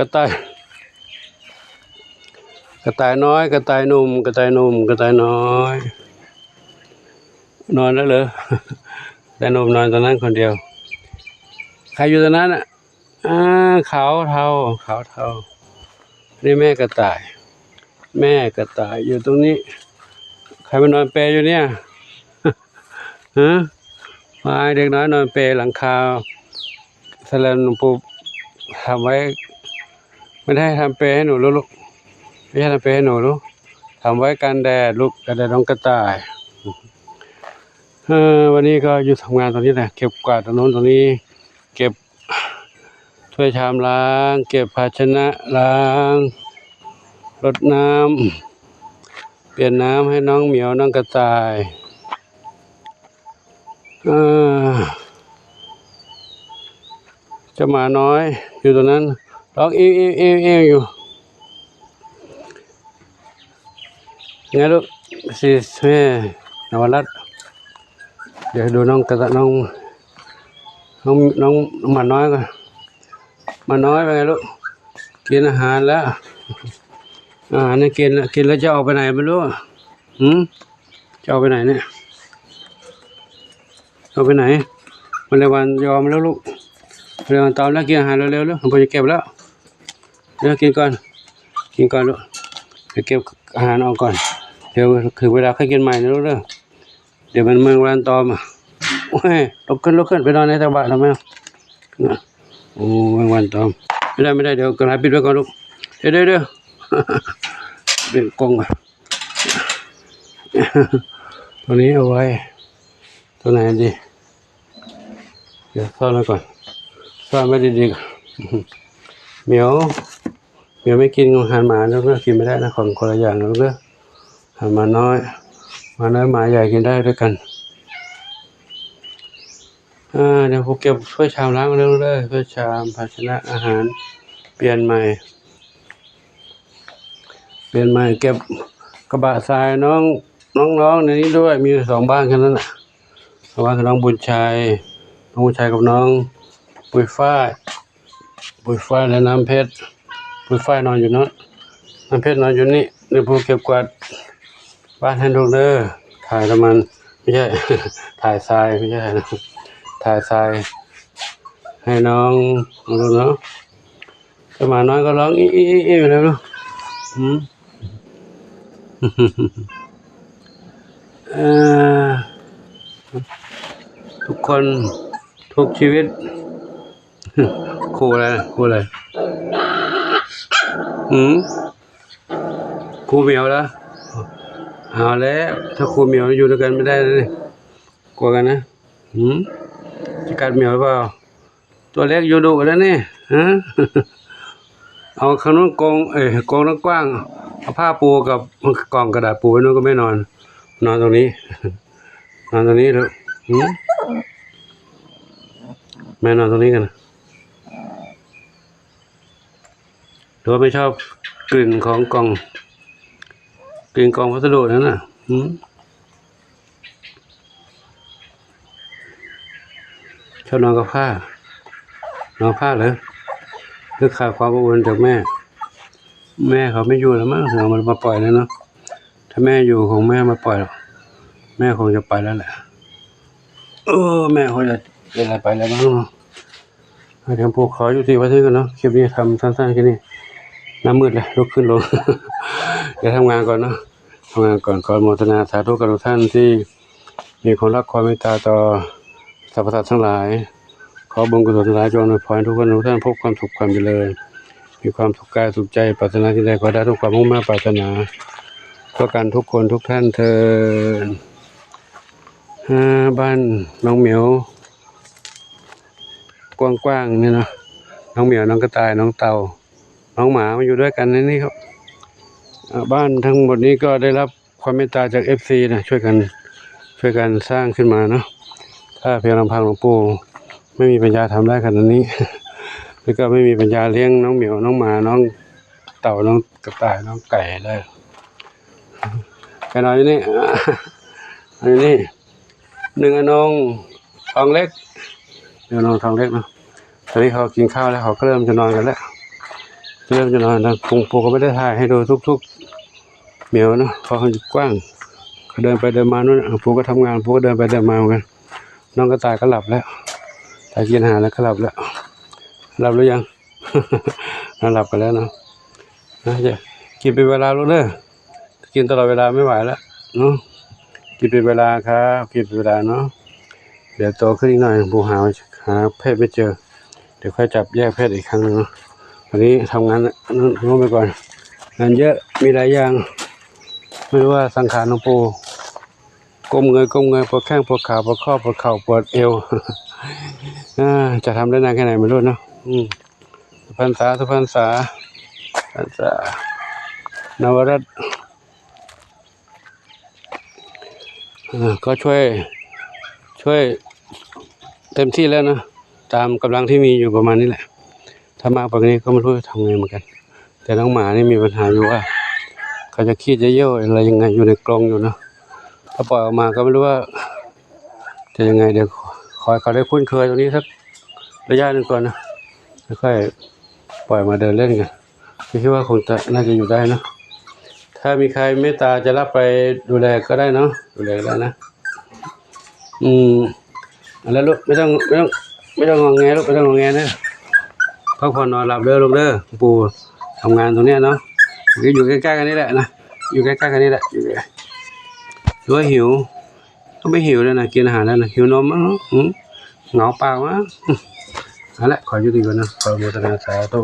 ระต่ายน้อยกระต่ายหนุ่มกระต่ายน้อยนอนแล้วเหรอแต่หนุ่มนอนตอนนั้นคนเดียวใครอยู่ตรงนั้นอ่ะขาวเทานี่แม่กระต่ายอยู่ตรงนี้ใครมานอนเปรอยู่เนี่ยฮะมาเด็กน้อยนอนเปรหลังคาสลันปูทำไว้ไม่ได้ทำเปรให้หนูลูกไม่ใช่ทำเปรให้หนูลูกทำไว้กันแดดลูกกันแดดน้องกระต่ายวันนี้ก็อยู่ทำงานตรงนี้แหละเก็บกวาดตรงโน้นตรงนี้เก็บถ้วยชามล้างเก็บภาชนะล้างรดน้ำเปลี่ยนน้ำให้น้องเหมียวน้องกระต่ายเจ้าหมาน้อยอยู่ตรงนั้นร้องเอี้ยวอยู่ไงลูกสิแม่นวรัตน์เดี๋ยวดูน้องกระต่ายน้องหมาน้อยก่อนหมาน้อยเป็นไงลูกกินอาหารแล้วนี่กินแล้วจะออกไปไหนไม่รู้จะออกไปไหนเนี่ยเอาไปไหนมันเลยวันยอมแล้วลูกเร็วตอนแล้วกินอาหารเร็วผมจะเก็บแล้วเดี๋ยวกินก่อนลูกไปเก็บอาหารออกก่อนเดี๋ยวคือเวลาค่อยกินใหม่นะลูกเดี๋ยวมันเมืองวันตอมโอ้ยลุกขึ้นไปนอนในตะบะทำไมโอ้เมืองวันตอมไม่ได้เดี๋ยวกระไรปิดไว้ก่อนลูกเดี๋ยวเป็นกงตัวนี้เอาไว้ตัวไหนดีเดี๋ยวซ่อนไว้ก่อนซ่อนไว้ดีๆเหมียวไม่กินอาหารหมาแล้วก็กินไม่ได้นะของคนละอย่างแล้วก็อาหารหมาน้อยหมาใหญ่กินได้ด้วยกันเดี๋ยวผมเก็บถ้วยชามล้างเร็วเลยถ้วยชามภาชนะอาหารเปลี่ยนใหม่เก็บกระบะทรายน้องในนี้ด้วยมี2 บ้านแค่นั้นแหละบ้านคือน้องบุญชัยกับน้องปุยฝ้ายและน้ำเพชรปุยฝ้ายนอนอยู่นั้นน้ำเพชรนอนอยู่นี่เดี๋ยวผมเก็บกวาดบ้านให้ลูกเด้อถ่ายมันไม่ใช่ ถ่ายทรายไม่ใช่นะถ่ายทรายให้น้องดูเนาะถ้าหมาน้อยก็ร้องอี้อยู่แล้วเนาะทุกคนทุกชีวิตครูอะไรครูเหมียวแล้วเอาแล้วถ้าครูเหมียวอยู่ด้วยกันไม่ได้เลยกลัวกันนะจะกัดเหมียวหรือเปล่าตัวเล็กอยู่ดุแล้วนี่เอาขนมกงนั้นกว้างเอาผ้าปูกับกล่องกระดาษปูไว้นู้นก็ไม่นอนตรงนี้เถอะแม่นอนตรงนี้กันหรือว่าไม่ชอบกลิ่นของกล่องพัสดุนั่นน่ะชอบนอนกับผ้เลยหรือขาดความอบอุ่นจากแม่เขาไม่อยู่แล้วมั้งเรามันมาปล่อยแล้วเนาะถ้าแม่อยู่คงแม่มาปล่อยหรอกแม่คงจะไปแล้วแหละแม่คงจะเป็นอะไรไปแล้วมั้งเนาะเดี๋ยวผมขออยู่ที่วัดนี้กันเนาะคลิปนี้ทำสั้นๆแค่นี้น้ำมืดเลยลุกขึ้นลง เดี๋ยวทำงานก่อนเนาะขออนุโมทนาสาธุกับทุกท่านที่มีความรักความเมตตาต่อสรรพสัตว์ทั้งหลายขอบุญกุศลทั้งหลายจงอำนวยพรทุกท่านพบความสุขความเจริญมีความสุขกายสุขใจปรารถนาที่ใดขอได้ทุกความมุ่งมั่นปรารถนาเพื่อกันทุกคนทุกท่านเถิดบ้านน้องเหมียวกว้างๆนี่เนาะน้องเหมียวน้องกระต่ายน้องเต่าน้องหมามาอยู่ด้วยกันในนี้ครับบ้านทั้งหมดนี้ก็ได้รับความเมตตาจาก FC นะช่วยกันสร้างขึ้นมาเนาะถ้าเพียงลำพังหลวงปู่ไม่มีปัญญาทำได้ขนาดนี้ แล้วก็ไม่มีปัญญาเลี้ยงน้องเหมียวน้องหมาน้องเต่าน้องกระต่ายน้องไก่ได้กันหน่อยนี่หนึ่งอนงทองเล็กเนาะตอนนี้เขากินข้าวแล้วเขาก็เริ่มจะนอนกันแล้ว เริ่มจะนอนนะปูก็ไม่ได้ถ่ายให้ดูทุกๆเหมียวนะเพราะเขากว้างเขาเดินไปเดินมานู่นปูก็ทำงานปูก็เดินไปเดินมาเหมือนกันน้องกระต่ายก็หลับแล้วตายกินอาหารแล้วก็หลับแล้วหลับหรือยัง หลับไปแล้วเนาะนะจะกินเป็นเวลาลูกเด้อกินตลอดเวลาไม่ไหวแล้วเนาะกินเป็นเวลาครับกินเป็นเวลาเนาะเดี๋ยวโตขึ้นอีกหน่อยปูหาเพศไม่เจอเดี๋ยวค่อยจับแยกเพศอีกครั้งนึงเนาะวันนี้ทำงานนู้นไปก่อนงานเยอะมีหลายอย่างไม่รู้ว่าสังขารหลวงปู่ก้มเงยปวดแข้งปวดขาปวดข้อปวดเข่าปวดเอว จะทำได้นานแค่ไหนไม่รู้เนาะทุกพรรษานวรัตน์ก็ช่วยเต็มที่แล้วนะตามกำลังที่มีอยู่ประมาณนี้แหละถ้ามากกว่านี้ก็ไม่รู้จะทำไงเหมือนกันแต่น้องหมานี่มีปัญหาอยู่ว่าเขาจะขี้จะเยี่ยวอะไรยังไงอยู่ในกรงอยู่นะถ้าปล่อยออกมาก็ไม่รู้ว่าจะยังไงเดี๋ยวคอยเขาได้คุ้นเคยตรงนี้สักระยะหนึ่งก่อนนะค่อยปล่อยมาเดินเล่นกันคิดว่าคงจะน่าจะอยู่ได้นะถ้ามีใครเมตตาจะรับไปดูแลก็ได้เนาะดูแลได้นะแล้วลูกไม่ต้องงอแงลูกไม่ต้องงอแงนะพักผ่อนนอนหลับเด้อลูกเด้อปู่ทำงานตรงเนี้ยเนาะอยู่ใกล้ๆกันนี่แหละนะอยู่ใกล้ๆกันนี่แหละหรือว่าหิวก็ไม่หิวแล้วนะกินอาหารแล้วนะหิวนมมั้งเหงาเปล่ามั้งนั่นแหละขอยุติก่อนนะขอโมทนาสาธุ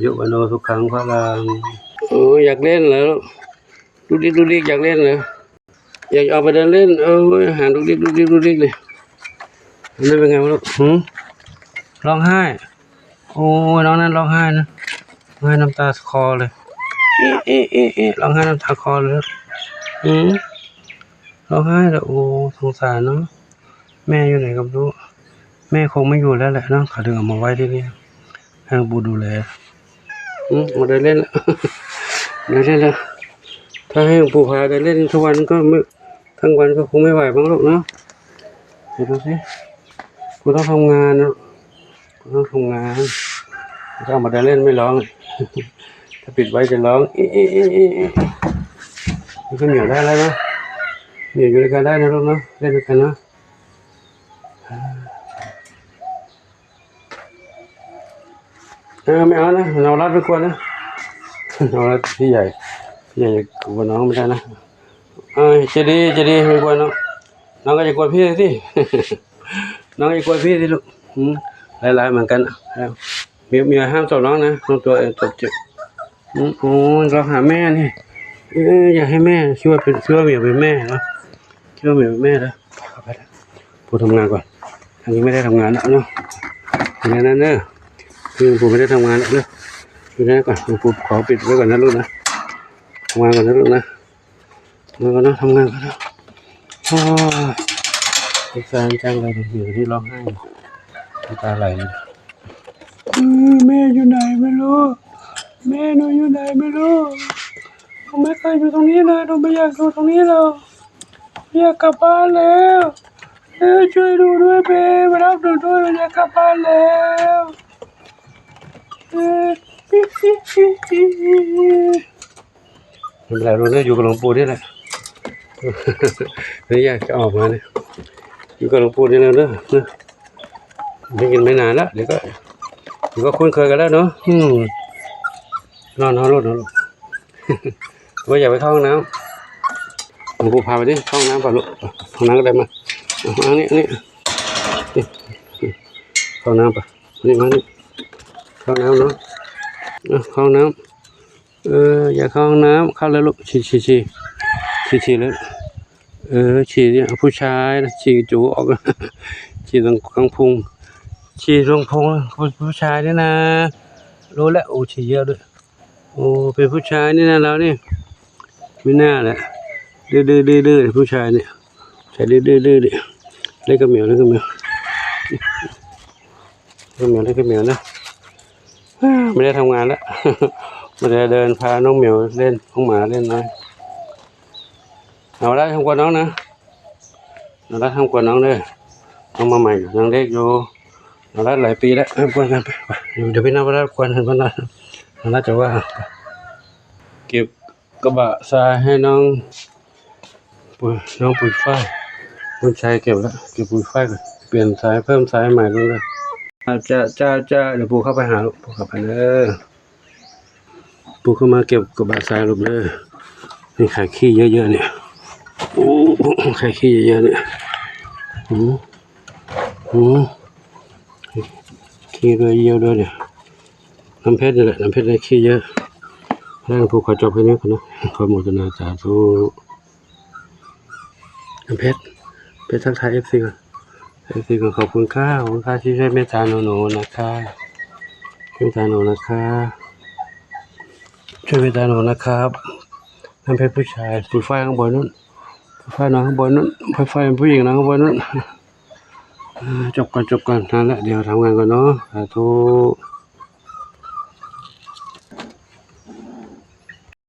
ยุวโนทุกครั้งพระลังอยากเล่นเหรอดูดิอยากเล่นเหรออยากออกไปเดินเล่นอาหารดูดิเลยนี่เป็นไงวะลูกร้องไห้โอ้ยน้องนั้นร้องไห้นะร้องไห้น้ำตาคอเลยร้องไห้น้ำตาคอเลยร้องไห้แล้วโอ้สงสารเนาะแม่อยู่ไหนกับลูกแม่คงไม่อยู่แล้วแหละเนาะเขาดึงออกมาไว้ที่นี่ให้บูดูแลมาเดินเล่นแล้วถ้าให้ปู่พาเดินเล่นทุกวันก็ไม่ทั้งวันก็คงไม่ไหวบ้างลูกเนาะดูสิกูต้องทำงานเนาะถ้ามาเดินเล่นไม่ร้องถ้าปิดไว้จะร้องมันก็เหนียวได้แล้วนะเหนียวอยู่ด้วยกันได้นะลูกเนาะเล่นด้วยกันเนาะไม่เอานะเรารัดไม่ควรนะเรารัดพี่ใหญ่กลัวน้องไม่ได้นะจะดีไม่ควรน้องก็จะกลัวพี่สิน้องจะกลัวพี่สิลูกหลายเหมือนกันมีห้ามตบน้องนะน้องตัวตบเจ็บโอ้เราหาแม่นี่อยากให้แม่คิดว่าเหมียวเป็นแม่นะคิดว่าเหมียวเป็นแม่แล้วไปแล้วปู่ทำงานก่อนทางนี้ไม่ได้ทำงานแล้วเนาะอย่างนั้นเนอะคือปู่ไม่ได้ทำงานแล้วเนอะอยู่นั่นก่อนปู่ขอปิดไว้ก่อนนะลูกนะทำงานก่อนนะลูกนะทำงานก่อนนะสงสารจังเลยอยู่ที่ร้องไห้น้ำตาไหลแม่อยู่ไหนไม่รู้แม่หนูอยู่ไหนไม่รู้หนูไม่เคยอยู่ตรงนี้เลยหนูไม่อยากอยู่ตรงนี้หรอกอยากกลับบ้านแล้วช่วยดูด้วยแม่มารับหนูด้วยหนูอยากกลับบ้านแล้วไม่เป็นไรเราเนี่ยอยู่กับหลวงปู่นี่แหละไม่อยากจะออกมาเนี่ยอยู่กับหลวงปู่นี่แล้วเนอะไม่กินไม่นานแล้วเดี๋ยวก็คุ้นเคยกันแล้วเนาะนอนรถว่าอยากไปเข้าห้องน้ำหลวงปู่พาไปดิเข้าห้องน้ำป่ะลูกห้องน้ำก็ได้มาอันนี้เข้าน้ำป่ะนี่มานี่เข้าน้ำเนาะเข้าน้ำอยากเข้าห้องน้ำเข้าแล้วลูกฉี่แล้วฉี่เนี่ยผู้ชายนะฉี่จูออกฉี่ตรงกลางพุงฉี่ตรงพุงผู้ชายนี่นะรู้แล้วโอ้ฉี่เยอะด้วยโอ้เป็นผู้ชายนี่นะเรานี่ไม่น่าแหละดื้อผู้ชายเนี่ยใช่ดื้อเล่นกับเหมียวนะไม่ได้ทำงานแล้วไม่ได้เดินพาน้องเหมียวเล่นน้องหมาเล่นน้อยเอาได้ทำกวนน้องนะเอาได้ทำกวนน้องเลยน้องมาใหม่ยังเล็กอยู่เอาได้หลายปีแล้วกวนกันไปเดี๋ยวพี่น้องไปรับกวนกันบ้างนะ น่าจะว่าเก็บกระบะทรายให้น้องปุ๋ยฝ้ายคุณชายเก็บแล้วเก็บปุ๋ยฝ้ายก่อนเปลี่ยนสายเพิ่มสายใหม่ด้วยนะจ้าเดี๋ยวปู่เข้าไปหาลูกปู่เข้าไปเลยปู่เข้ามาเก็บกระบะทรายลูกเลยนี่ไข่ขี้เยอะๆเนี่ยโอ้ไข่ขี้เยอะๆเนี่ยขี้ด้วยเยอะด้วยเนี่ยน้ำเพชรนี่แหละน้ำเพชรได้ขี้เยอะให้หลวงปู่ขอจบแค่นี้ก่อนนะขอโมทนาสาธุน้ำเพชรทักทายFC ก่อนFC ก่อนขอบคุณค่าที่ช่วยเมตตาหนูนะคะช่วยเมตตาหนูนะคะช่วยเมตตาหนูนะครับน้ำเพชรผู้ชายปุ๋ยฝ้ายข้างบนนู้นปุ๋ยฝ้ายน้องข้างบนนู้นปุ๋ยฝ้ายผู้หญิงน้องข้างบนนู้นจบก่อนนั่นแหละเดี๋ยวทำงานก่อนเนาะสาธุ